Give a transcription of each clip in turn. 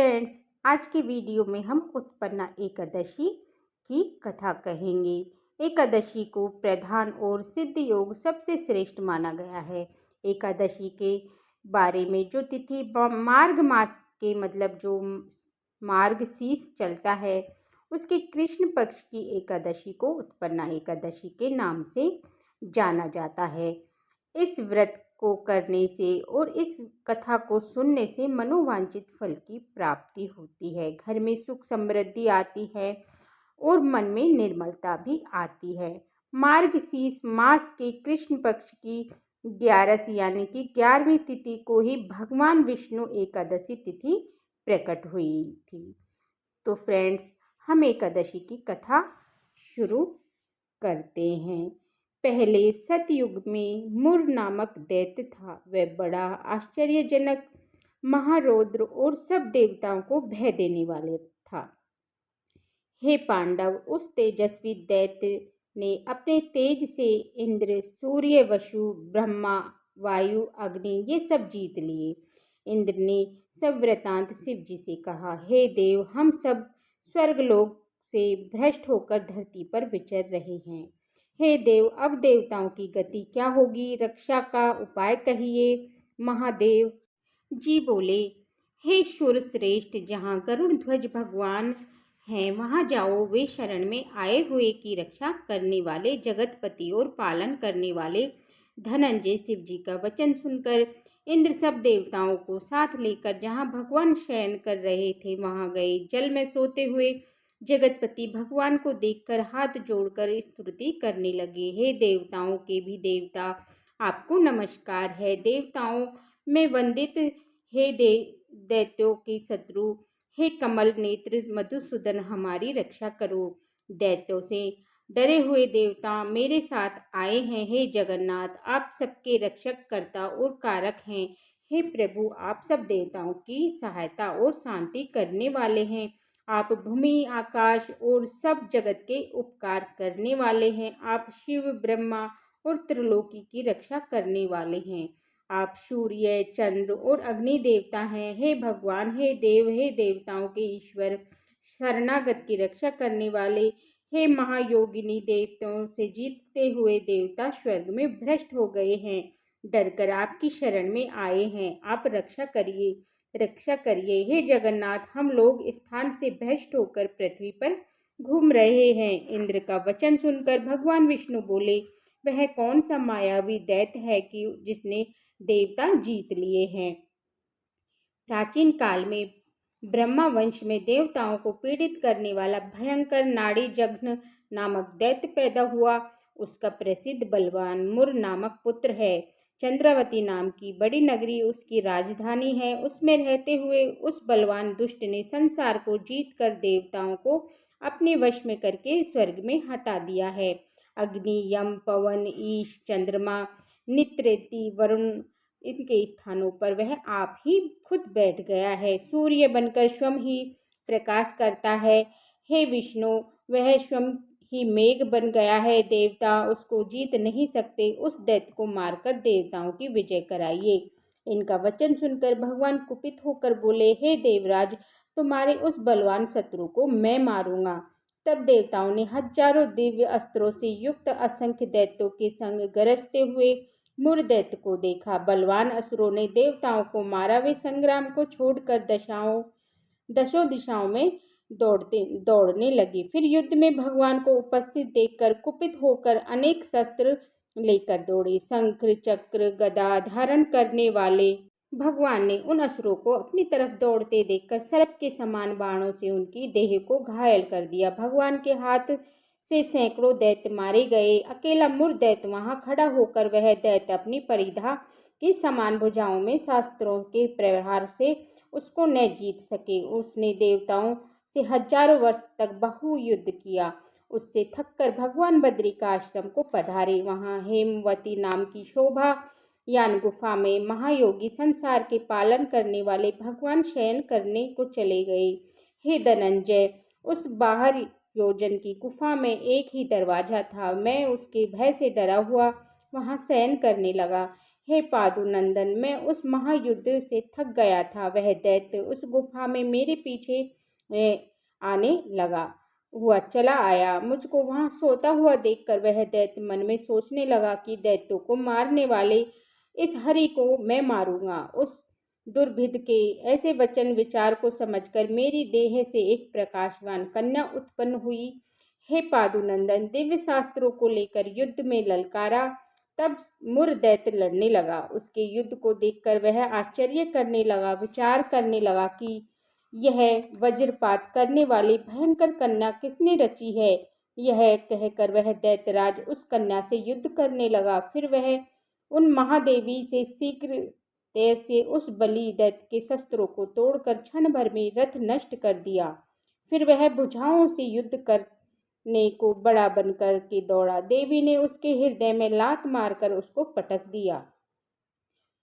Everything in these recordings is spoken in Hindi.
फ्रेंड्स, आज की वीडियो में हम उत्पन्ना एकादशी की कथा कहेंगे। एकादशी को प्रधान और सिद्ध योग सबसे श्रेष्ठ माना गया है। एकादशी के बारे में जो तिथि मार्ग मास के मतलब जो मार्गशीर्ष चलता है उसके कृष्ण पक्ष की एकादशी को उत्पन्ना एकादशी के नाम से जाना जाता है। इस व्रत को करने से और इस कथा को सुनने से मनोवांछित फल की प्राप्ति होती है, घर में सुख समृद्धि आती है और मन में निर्मलता भी आती है। मार्गशीर्ष मास के कृष्ण पक्ष की 11 यानी कि 11वीं तिथि को ही भगवान विष्णु एकादशी तिथि प्रकट हुई थी। तो फ्रेंड्स, हम एकादशी की कथा शुरू करते हैं। पहले सतयुग में मुर नामक दैत्य था। वह बड़ा आश्चर्यजनक, महारौद्र और सब देवताओं को भय देने वाले था। हे पांडव, उस तेजस्वी दैत्य ने अपने तेज से इंद्र, सूर्य, वसु, ब्रह्मा, वायु, अग्नि ये सब जीत लिए। इंद्र ने सब वृतांत शिव जी से कहा, हे देव, हम सब स्वर्गलोक से भ्रष्ट होकर धरती पर विचर रहे हैं। हे देव, अब देवताओं की गति क्या होगी? रक्षा का उपाय कहिए। महादेव जी बोले, हे शूर श्रेष्ठ, जहाँ गरुड़ ध्वज भगवान हैं वहाँ जाओ। वे शरण में आए हुए की रक्षा करने वाले, जगतपति और पालन करने वाले धनंजय शिव जी का वचन सुनकर इंद्र सब देवताओं को साथ लेकर जहाँ भगवान शयन कर रहे थे वहाँ गए। जल में सोते हुए जगतपति भगवान को देखकर हाथ जोड़कर स्तुति करने लगे। हे देवताओं के भी देवता, आपको नमस्कार है। देवताओं में वंदित हे दैत्यों के शत्रु, हे कमल नेत्र मधुसूदन, हमारी रक्षा करो। दैत्यों से डरे हुए देवता मेरे साथ आए हैं। हे जगन्नाथ, आप सबके रक्षक, कर्ता और कारक हैं। हे प्रभु, आप सब देवताओं की सहायता और शांति करने वाले हैं। आप भूमि, आकाश और सब जगत के उपकार करने वाले हैं। आप शिव, ब्रह्मा और त्रिलोकी की रक्षा करने वाले हैं। आप सूर्य, चंद्र और अग्नि देवता हैं। हे भगवान, हे देव, हे देवताओं के ईश्वर, शरणागत की रक्षा करने वाले, हे महायोगिनी, देवताओं से जीतते हुए देवता स्वर्ग में भ्रष्ट हो गए हैं, डरकर आपकी शरण में आए हैं। आप रक्षा करिए, रक्षा करिए। हे जगन्नाथ, हम लोग स्थान से भ्रष्ट होकर पृथ्वी पर घूम रहे हैं। इंद्र का वचन सुनकर भगवान विष्णु बोले, वह कौन सा मायावी दैत्य है कि जिसने देवता जीत लिए हैं? प्राचीन काल में ब्रह्मा वंश में देवताओं को पीड़ित करने वाला भयंकर नाड़ी जघ्न नामक दैत्य पैदा हुआ। उसका प्रसिद्ध बलवान मुर नामक पुत्र है। चंद्रावती नाम की बड़ी नगरी उसकी राजधानी है। उसमें रहते हुए उस बलवान दुष्ट ने संसार को जीतकर देवताओं को अपने वश में करके स्वर्ग में हटा दिया है। अग्नि, यम, पवन, ईश, चंद्रमा, नित्रेति, वरुण इनके स्थानों पर वह आप ही खुद बैठ गया है। सूर्य बनकर स्वयं ही प्रकाश करता है। हे विष्णु, वह स्वयं ही मेघ बन गया है। देवता उसको जीत नहीं सकते। उस दैत्य को मारकर देवताओं की विजय कराइए। इनका वचन सुनकर भगवान कुपित होकर बोले, हे देवराज, तुम्हारे उस बलवान शत्रु को मैं मारूंगा। तब देवताओं ने हजारों दिव्य अस्त्रों से युक्त असंख्य दैत्यों के संग गरजते हुए मुर दैत्य को देखा। बलवान असुरों ने देवताओं को मारा। वे संग्राम को छोड़कर दसों दिशाओं में दौड़ने लगे। फिर युद्ध में भगवान को उपस्थित देखकर कुपित होकर अनेक शस्त्र लेकर दौड़े। शंख, चक्र, गदा धारण करने वाले भगवान ने उन असुरों को अपनी तरफ दौड़ते देखकर सर्प के समान बाणों से उनकी देह को घायल कर दिया। भगवान के हाथ से सैकड़ों दैत्य मारे गए। अकेला मुर दैत्य वहां खड़ा होकर वह दैत्य अपनी परिधा की समान भुजाओं में शास्त्रों के प्रहार से उसको न जीत सके। उसने देवताओं से हजारों वर्ष तक बहु युद्ध किया। उससे थककर भगवान बद्री का आश्रम को पधारे। वहां हेमवती नाम की शोभा यान गुफा में महायोगी संसार के पालन करने वाले भगवान शयन करने को चले गए। हे धनंजय, उस बाहर योजन की गुफा में एक ही दरवाजा था। मैं उसके भय से डरा हुआ वहां शयन करने लगा। हे पादुनंदन, मैं उस महायुद्ध से थक गया था। वह दैत्य उस गुफा में मेरे पीछे आने लगा हुआ चला आया। मुझको वहां सोता हुआ देखकर वह दैत्य मन में सोचने लगा कि दैत्यों को मारने वाले इस हरि को मैं मारूंगा। उस दुर्भिद के ऐसे वचन विचार को समझकर मेरी देह से एक प्रकाशवान कन्या उत्पन्न हुई। हे पादुनंदन, दिव्य शास्त्रों को लेकर युद्ध में ललकारा। तब मुर दैत्य लड़ने लगा। उसके युद्ध को देखकर वह आश्चर्य करने लगा, विचार करने लगा कि यह वज्रपात करने वाली भयंकर कन्या किसने रची है। यह कहकर वह दैत्यराज उस कन्या से युद्ध करने लगा। फिर वह उन महादेवी से शीघ्र देर से उस बलि दैत्य के शस्त्रों को तोड़कर क्षण भर में रथ नष्ट कर दिया। फिर वह भुजाओं से युद्ध करने को बड़ा बनकर के दौड़ा। देवी ने उसके हृदय में लात मारकर उसको पटक दिया।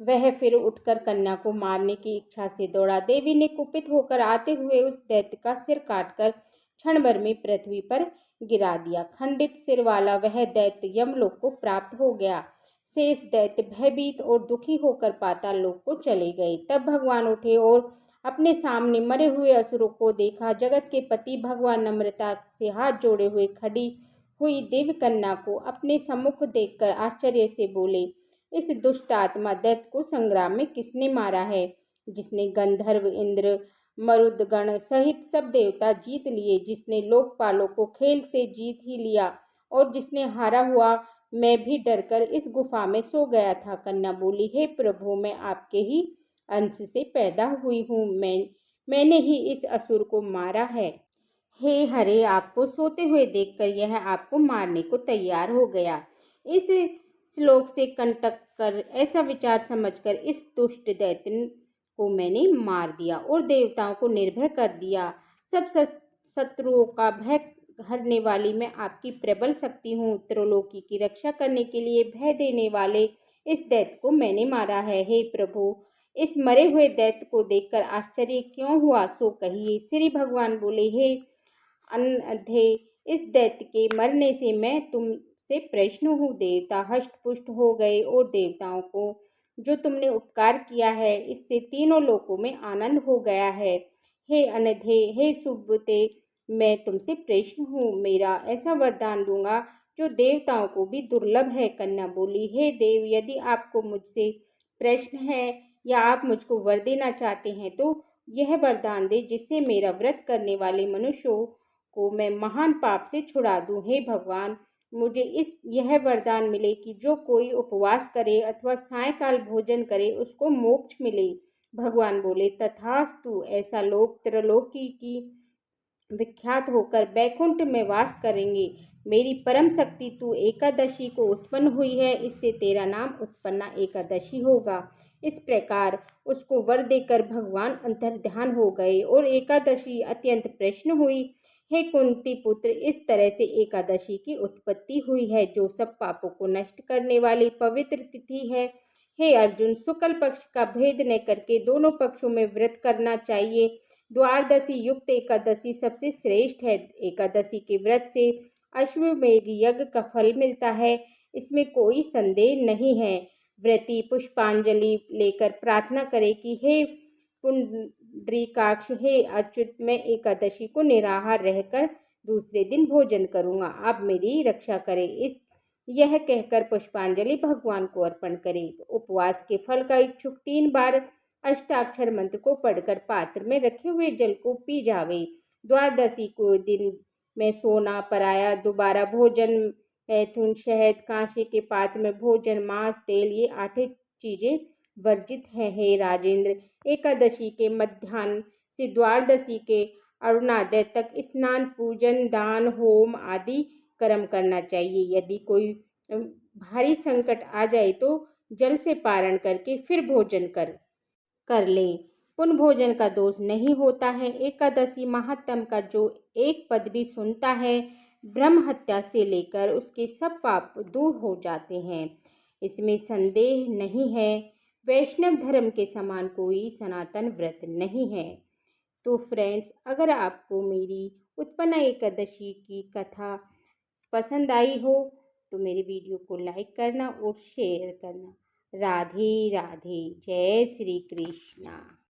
वह फिर उठकर कन्या को मारने की इच्छा से दौड़ा। देवी ने कुपित होकर आते हुए उस दैत्य का सिर काटकर क्षण भर में पृथ्वी पर गिरा दिया। खंडित सिर वाला वह दैत्य यमलोक को प्राप्त हो गया। शेष दैत्य भयभीत और दुखी होकर पाताल लोक को चले गए। तब भगवान उठे और अपने सामने मरे हुए असुरों को देखा। जगत के पति भगवान नम्रता से हाथ जोड़े हुए खड़ी हुई दिव्य कन्या को अपने सम्मुख देखकर आश्चर्य से बोले, इस दुष्ट आत्मा दैत्य को संग्राम में किसने मारा है? जिसने गंधर्व, इंद्र, मरुदगण सहित सब देवता जीत लिए, जिसने लोकपालों को खेल से जीत ही लिया और जिसने हारा हुआ मैं भी डरकर इस गुफा में सो गया था। कन्या बोली, हे प्रभु, मैं आपके ही अंश से पैदा हुई हूँ। मैंने ही इस असुर को मारा है। हे हरे, आपको सोते हुए देखकर यह आपको मारने को तैयार हो गया। इस श्लोक से कंटक कर ऐसा विचार समझकर इस दुष्ट दैत्य को मैंने मार दिया और देवताओं को निर्भय कर दिया। सब शत्रुओं का भय हरने वाली मैं आपकी प्रबल शक्ति हूँ। त्रिलोकी की रक्षा करने के लिए भय देने वाले इस दैत्य को मैंने मारा है। हे प्रभु, इस मरे हुए दैत्य को देखकर आश्चर्य क्यों हुआ सो कहिए। श्री भगवान बोले, हे अनधे, इस दैत्य के मरने से मैं तुमसे प्रश्न हूँ। देवता हष्टपुष्ट हो गए और देवताओं को जो तुमने उपकार किया है इससे तीनों लोकों में आनंद हो गया है। हे अनधे, हे सुब्रते, मैं तुमसे प्रश्न हूँ। मेरा ऐसा वरदान दूंगा जो देवताओं को भी दुर्लभ है। कन्या बोली, हे देव, यदि आपको मुझसे प्रश्न है या आप मुझको वर देना चाहते हैं तो यह वरदान दे जिससे मेरा व्रत करने वाले मनुष्यों को मैं महान पाप से छुड़ा दूं। हे भगवान, मुझे यह वरदान मिले कि जो कोई उपवास करे अथवा सायंकाल भोजन करे उसको मोक्ष मिले। भगवान बोले, तथास्तु। ऐसा लोग त्रिलोकी की विख्यात होकर बैकुंठ में वास करेंगे। मेरी परम शक्ति तू एकादशी को उत्पन्न हुई है, इससे तेरा नाम उत्पन्ना एकादशी होगा। इस प्रकार उसको वर देकर भगवान अंतर्ध्यान हो गए और एकादशी अत्यंत प्रसन्न हुई। हे कुंती पुत्र, इस तरह से एकादशी की उत्पत्ति हुई है जो सब पापों को नष्ट करने वाली पवित्र तिथि है। हे अर्जुन, शुक्ल पक्ष का भेद न करके दोनों पक्षों में व्रत करना चाहिए। द्वादशी युक्त एकादशी सबसे श्रेष्ठ है। एकादशी के व्रत से अश्वमेध यज्ञ का फल मिलता है, इसमें कोई संदेह नहीं है। व्रती पुष्पांजलि लेकर प्रार्थना करे कि हे पुंडरीकाक्ष, हे अच्युत, मैं एकादशी को निराहार रहकर दूसरे दिन भोजन करूंगा। आप मेरी रक्षा करें। यह कहकर पुष्पांजलि भगवान को अर्पण करे। उपवास के फल का इच्छुक 3 बार अष्टाक्षर मंत्र को पढ़कर पात्र में रखे हुए जल को पी जावे। द्वादशी को दिन में सोना, पराया, दोबारा भोजन, मैथुन, शहद, कांसे के पात्र में भोजन, मांस, तेल, ये 8 चीजें वर्जित हैं। हे राजेंद्र, एकादशी के मध्याह्न से द्वादशी के अरुणोदय तक स्नान, पूजन, दान, होम आदि कर्म करना चाहिए। यदि कोई भारी संकट आ जाए तो जल से पारण करके फिर भोजन कर ले। पुनः भोजन का दोष नहीं होता है। एकादशी महात्म का जो एक पद भी सुनता है, ब्रह्म हत्या से लेकर उसके सब पाप दूर हो जाते हैं, इसमें संदेह नहीं है। वैष्णव धर्म के समान कोई सनातन व्रत नहीं है। तो फ्रेंड्स, अगर आपको मेरी उत्पन्ना एकादशी की कथा पसंद आई हो तो मेरे वीडियो को लाइक करना और शेयर करना। राधे राधे। जय श्री कृष्णा।